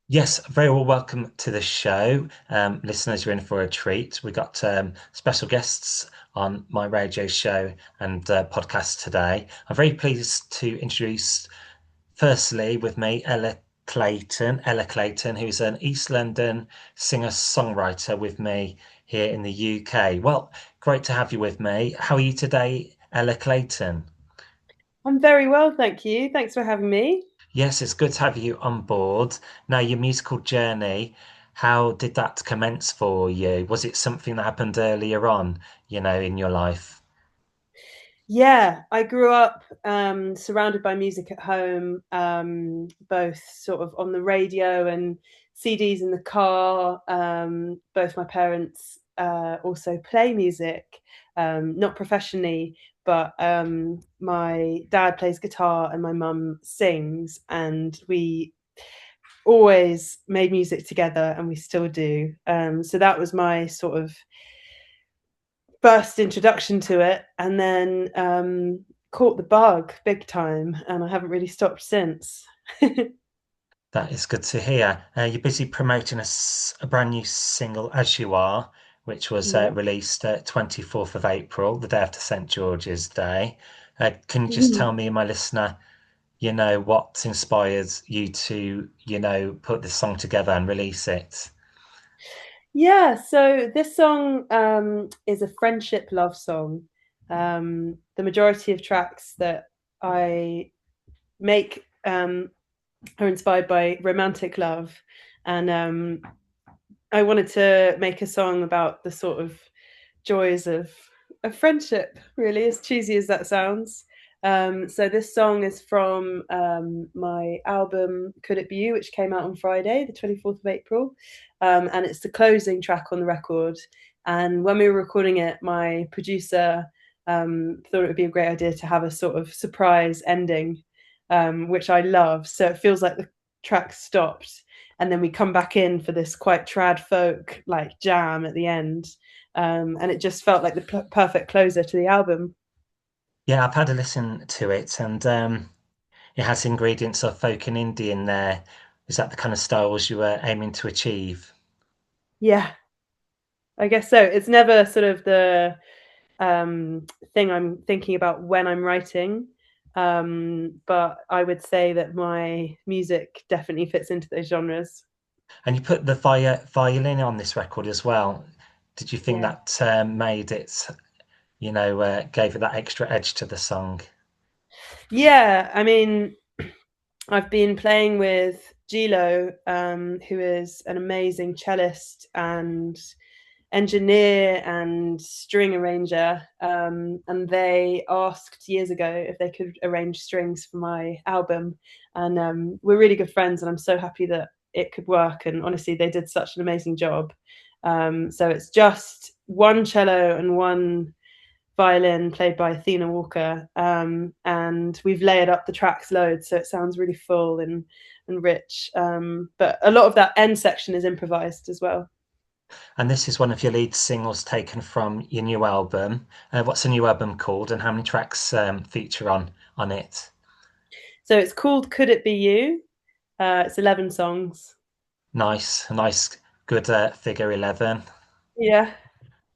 Yes, very well. Welcome to the show. Listeners, you're in for a treat. We got special guests on my radio show and podcast today. I'm very pleased to introduce, firstly, with me, Ella Clayton, who's an East London singer-songwriter with me here in the UK. Well, great to have you with me. How are you today, Ella Clayton? I'm very well, thank you. Thanks for having me. Yes, it's good to have you on board. Now, your musical journey, how did that commence for you? Was it something that happened earlier on, in your life? Yeah, I grew up surrounded by music at home, both sort of on the radio and CDs in the car. Both my parents also play music, not professionally, but my dad plays guitar and my mum sings, and we always made music together, and we still do. So that was my sort of first introduction to it, and then caught the bug big time, and I haven't really stopped since. That is good to hear. You're busy promoting a brand new single, As You Are, which was Yeah. released 24th of April, the day after St. George's Day. Can you just tell Mhm. me and my listener, what inspired you to, put this song together and release it? Yeah, so this song is a friendship love song. The majority of tracks that I make are inspired by romantic love, and I wanted to make a song about the sort of joys of friendship, really, as cheesy as that sounds. So this song is from my album "Could It Be You," which came out on Friday, the 24th of April, and it's the closing track on the record. And when we were recording it, my producer thought it would be a great idea to have a sort of surprise ending, which I love. So it feels like the track stopped, and then we come back in for this quite trad folk like jam at the end, and it just felt like the perfect closer to the album. Yeah, I've had a listen to it, and it has ingredients of folk and indie in there. Is that the kind of styles you were aiming to achieve? Yeah, I guess so. It's never sort of the um, thing I'm thinking about when I'm writing, but I would say that my music definitely fits into those genres. And you put the violin on this record as well. Did you think Yeah. that made it, gave it that extra edge to the song? Yeah, I mean, I've been playing with Gilo, who is an amazing cellist and engineer and string arranger. And they asked years ago if they could arrange strings for my album. And we're really good friends, and I'm so happy that it could work. And honestly, they did such an amazing job. So it's just one cello and one violin played by Athena Walker. And we've layered up the tracks loads, so it sounds really full and rich. But a lot of that end section is improvised as well. And this is one of your lead singles taken from your new album. What's the new album called, and how many tracks feature on it? So it's called Could It Be You? It's 11 songs. Nice, good figure 11. Yeah.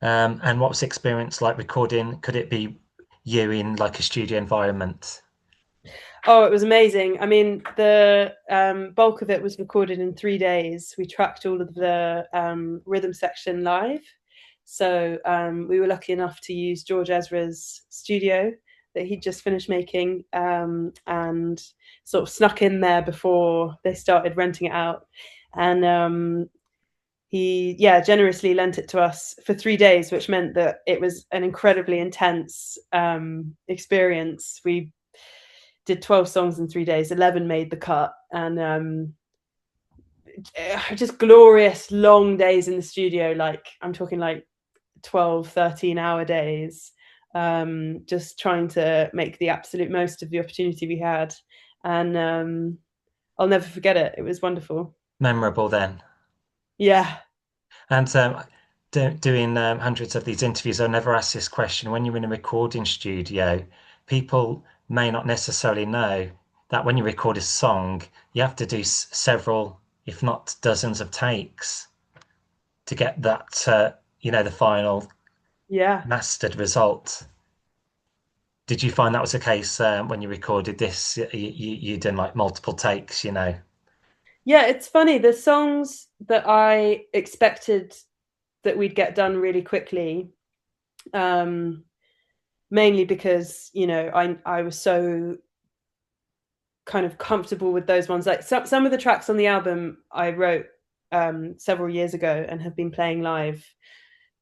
And what was the experience like recording? Could it be you in like a studio environment? Oh, it was amazing. I mean, the bulk of it was recorded in 3 days. We tracked all of the rhythm section live. So we were lucky enough to use George Ezra's studio that he'd just finished making, and sort of snuck in there before they started renting it out. And he, yeah, generously lent it to us for 3 days, which meant that it was an incredibly intense experience. We did 12 songs in 3 days, 11 made the cut, and just glorious long days in the studio. Like, I'm talking like 12, 13-hour days, just trying to make the absolute most of the opportunity we had. And I'll never forget it. It was wonderful. Memorable then. Yeah. And doing hundreds of these interviews, I never ask this question. When you're in a recording studio, people may not necessarily know that when you record a song, you have to do several, if not dozens of takes to get that, the final Yeah. mastered result. Did you find that was the case when you recorded this? You done like multiple takes, you know? Yeah, it's funny. The songs that I expected that we'd get done really quickly, um, mainly because, I was so kind of comfortable with those ones. Like some of the tracks on the album I wrote several years ago and have been playing live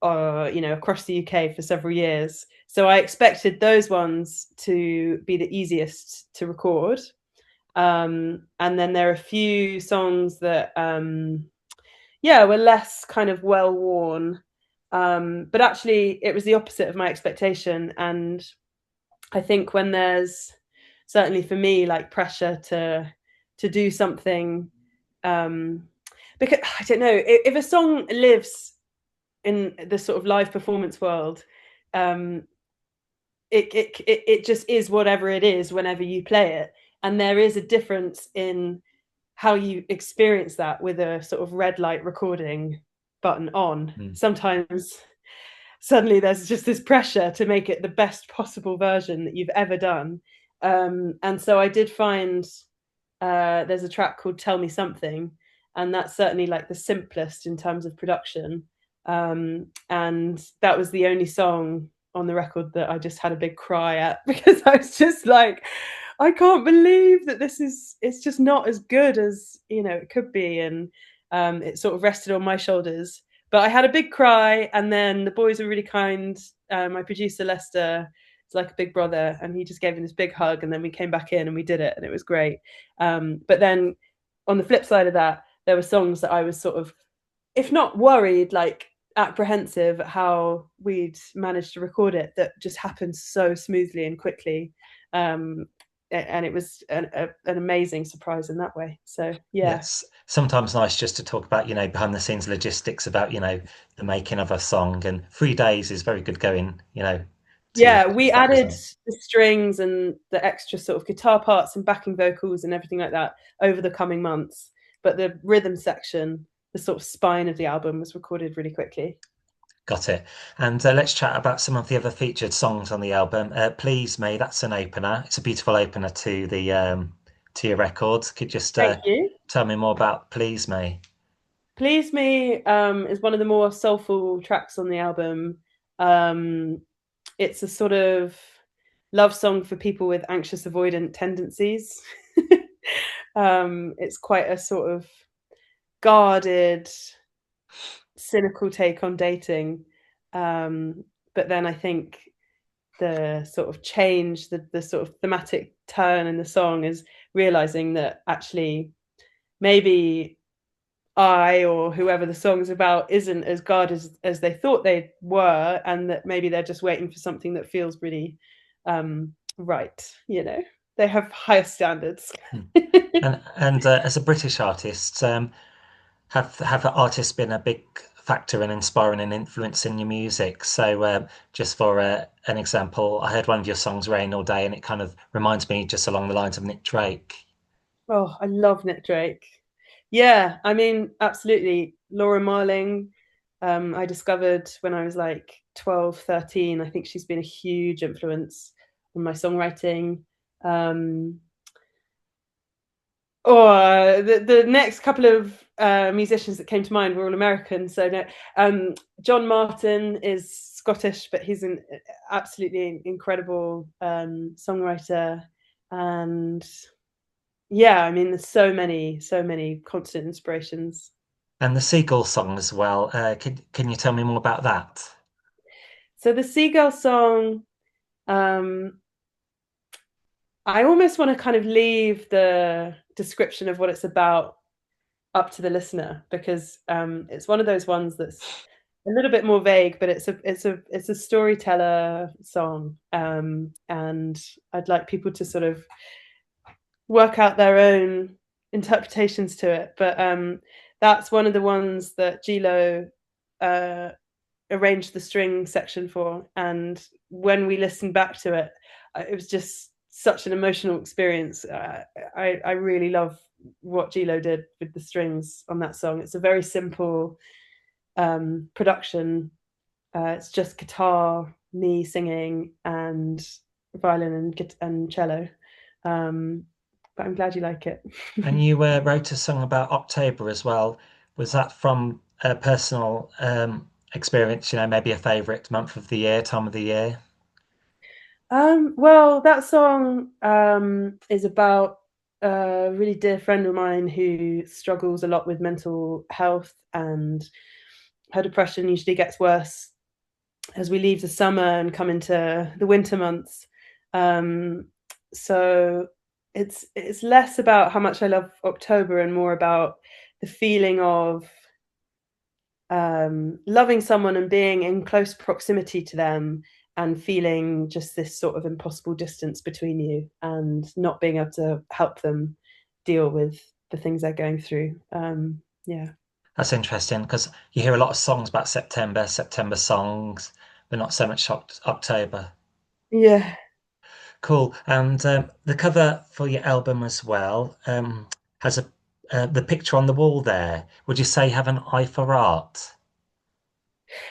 across the UK for several years. So I expected those ones to be the easiest to record. And then there are a few songs that were less kind of well worn. But actually it was the opposite of my expectation. And I think when there's, certainly for me, like pressure to do something, because I don't know, if a song lives in the sort of live performance world, um, it just is whatever it is whenever you play it, and there is a difference in how you experience that with a sort of red light recording button on. Mm. Sometimes suddenly there's just this pressure to make it the best possible version that you've ever done. And so I did find there's a track called Tell Me Something, and that's certainly like the simplest in terms of production. And that was the only song on the record that I just had a big cry at because I was just like, I can't believe that it's just not as good as, it could be. And it sort of rested on my shoulders. But I had a big cry, and then the boys were really kind. My producer Lester is like a big brother, and he just gave him this big hug, and then we came back in and we did it, and it was great. But then on the flip side of that, there were songs that I was sort of, if not worried, like apprehensive at how we'd managed to record it, that just happened so smoothly and quickly. And it was an amazing surprise in that way. So yeah. Yes, sometimes nice just to talk about, behind the scenes logistics about, the making of a song. And 3 days is very good going, to Yeah, we that added result. the strings and the extra sort of guitar parts and backing vocals and everything like that over the coming months. But the rhythm section, the sort of spine of the album, was recorded really quickly. Got it. And let's chat about some of the other featured songs on the album. Please Me, that's an opener. It's a beautiful opener to your record. Could you just Thank you. tell me more about Please Me? Please Me is one of the more soulful tracks on the album. Um, it's a sort of love song for people with anxious avoidant tendencies. It's quite a sort of guarded, cynical take on dating. But then I think the sort of change, the sort of thematic turn in the song is realizing that actually maybe I or whoever the song's about isn't as guarded as they thought they were, and that maybe they're just waiting for something that feels really right. They have higher standards. Hmm. And as a British artist, have artists been a big factor in inspiring and influencing your music? So, just for an example, I heard one of your songs, "Rain All Day," and it kind of reminds me just along the lines of Nick Drake. Oh, I love Nick Drake. Yeah, I mean, absolutely. Laura Marling, I discovered when I was like 12, 13. I think she's been a huge influence on my songwriting. Um, the next couple of musicians that came to mind were all American. So no, John Martin is Scottish, but he's an absolutely incredible songwriter. And yeah, I mean, there's so many constant inspirations. And the Seagull song as well. Can you tell me more about that? So the Seagull song, um, I almost want to kind of leave the description of what it's about up to the listener, because it's one of those ones that's a little bit more vague, but it's a storyteller song, and I'd like people to sort of work out their own interpretations to it. But that's one of the ones that Gilo uh, arranged the string section for, and when we listened back to it, it was just such an emotional experience. I really love what Gilo did with the strings on that song. It's a very simple production. It's just guitar, me singing, and violin and cello. But I'm glad you like it. And you wrote a song about October as well. Was that from a personal experience, maybe a favorite month of the year, time of the year? Well, that song is about a really dear friend of mine who struggles a lot with mental health, and her depression usually gets worse as we leave the summer and come into the winter months. Um, so it's less about how much I love October and more about the feeling of loving someone and being in close proximity to them and feeling just this sort of impossible distance between you and not being able to help them deal with the things they're going through. Yeah. That's interesting because you hear a lot of songs about September, September songs, but not so much October. Yeah. Cool. And the cover for your album as well has the picture on the wall there. Would you say you have an eye for art?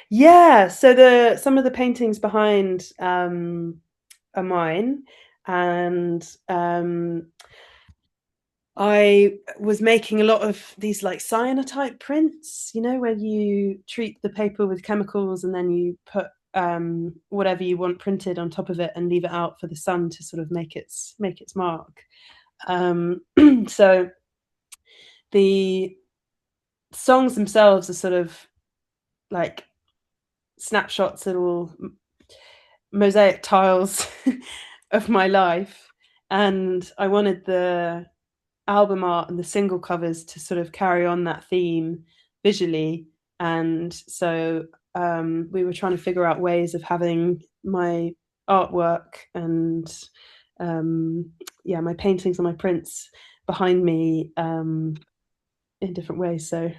Yeah. So some of the paintings behind are mine. And I was making a lot of these like cyanotype prints, where you treat the paper with chemicals and then you put whatever you want printed on top of it and leave it out for the sun to sort of make its mark. So the songs themselves are sort of like snapshots, little mosaic tiles of my life, and I wanted the album art and the single covers to sort of carry on that theme visually. And so we were trying to figure out ways of having my artwork and yeah, my paintings and my prints behind me in different ways. So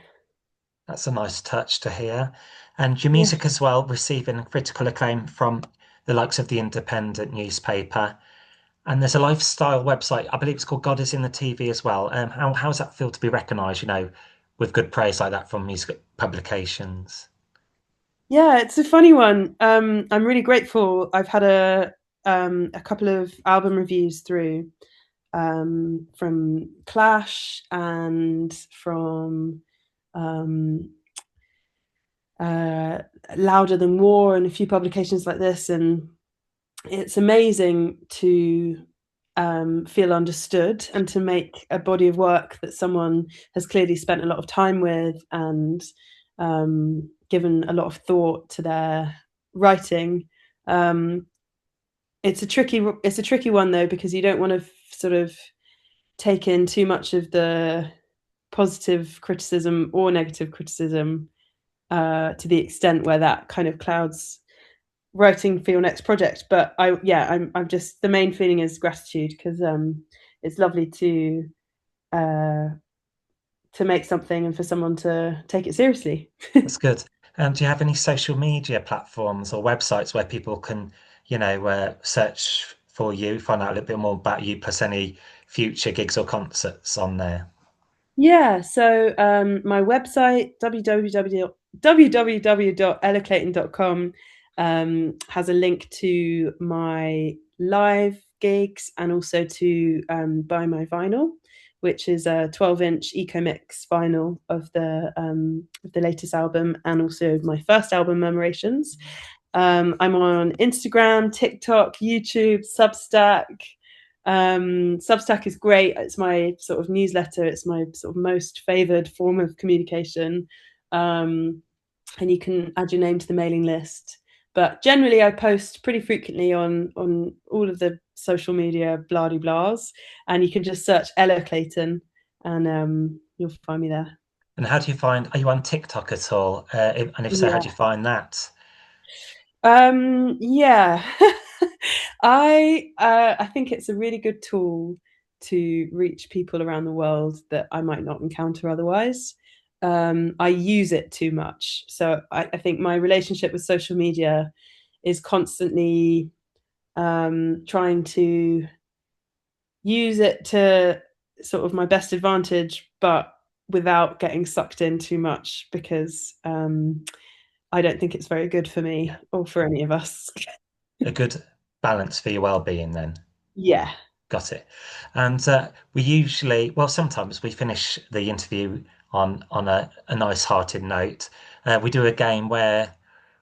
That's a nice touch to hear. And your yeah. music as well, receiving critical acclaim from the likes of the Independent newspaper. And there's a lifestyle website, I believe it's called God is in the TV as well. How does that feel to be recognised, with good praise like that from music publications? Yeah, it's a funny one. I'm really grateful. I've had a couple of album reviews through from Clash and from um, uh, Louder Than War and a few publications like this, and it's amazing to feel understood and to make a body of work that someone has clearly spent a lot of time with and given a lot of thought to their writing. Um, it's a tricky one though, because you don't want to sort of take in too much of the positive criticism or negative criticism to the extent where that kind of clouds writing for your next project. But I'm just, the main feeling is gratitude, because it's lovely uh, to make something and for someone to take it seriously. That's good. Do you have any social media platforms or websites where people can, search for you, find out a little bit more about you, plus any future gigs or concerts on there? Yeah, so my website, www.ellaclayton.com, has a link to my live gigs and also to buy my vinyl, which is a 12-inch Eco Mix vinyl of the latest album and also my first album, Memorations. I'm on Instagram, TikTok, YouTube, Substack. Substack is great. It's my sort of newsletter. It's my sort of most favored form of communication. And you can add your name to the mailing list. But generally, I post pretty frequently on all of the social media blah de blahs, and you can just search Ella Clayton, and you'll find me there. And how do you find, are you on TikTok at all? And if so, how do Yeah. you find that? Yeah. I think it's a really good tool to reach people around the world that I might not encounter otherwise. I use it too much. So I think my relationship with social media is constantly trying to use it to sort of my best advantage, but without getting sucked in too much because I don't think it's very good for me or for any of us. A good balance for your well-being then. Yeah. Got it. And we usually, well, sometimes we finish the interview on a nice-hearted note. We do a game where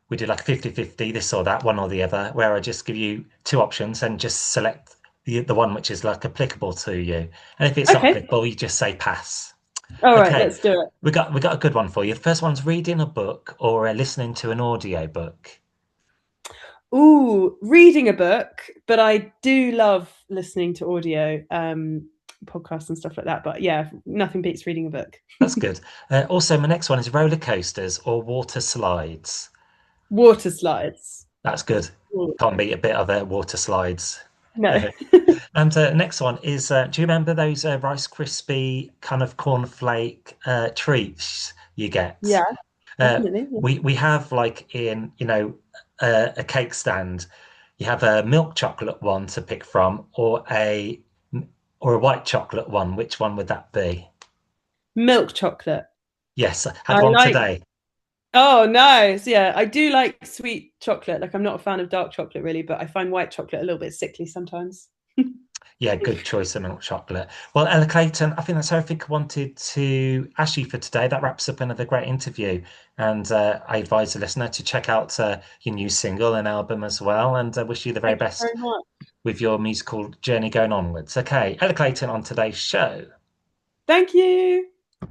we do like 50-50, this or that, one or the other, where I just give you two options and just select the one which is like applicable to you. And if it's not Okay. applicable, you just say pass. All right, Okay, let's do it. we got a good one for you. The first one's reading a book or listening to an audio book. Ooh, reading a book, but I do love listening to audio podcasts and stuff like that. But yeah, nothing beats reading a book. That's good. Also, my next one is roller coasters or water slides. Water slides. That's good. Ooh, Can't beat a bit of water slides. no. And next one is, do you remember those Rice Krispie kind of cornflake treats you get? Yeah, Uh, definitely. Yeah. we have like in, a cake stand, you have a milk chocolate one to pick from or a white chocolate one. Which one would that be? Milk chocolate. Yes, I had I one like. today. Oh, nice. Yeah, I do like sweet chocolate. Like, I'm not a fan of dark chocolate really, but I find white chocolate a little bit sickly sometimes. Yeah, good choice of milk chocolate. Well, Ella Clayton, I think that's everything I wanted to ask you for today. That wraps up another great interview. And I advise the listener to check out your new single and album as well. And wish you the very Thank you best very much. with your musical journey going onwards. Okay, Ella Clayton on today's show. Thank you.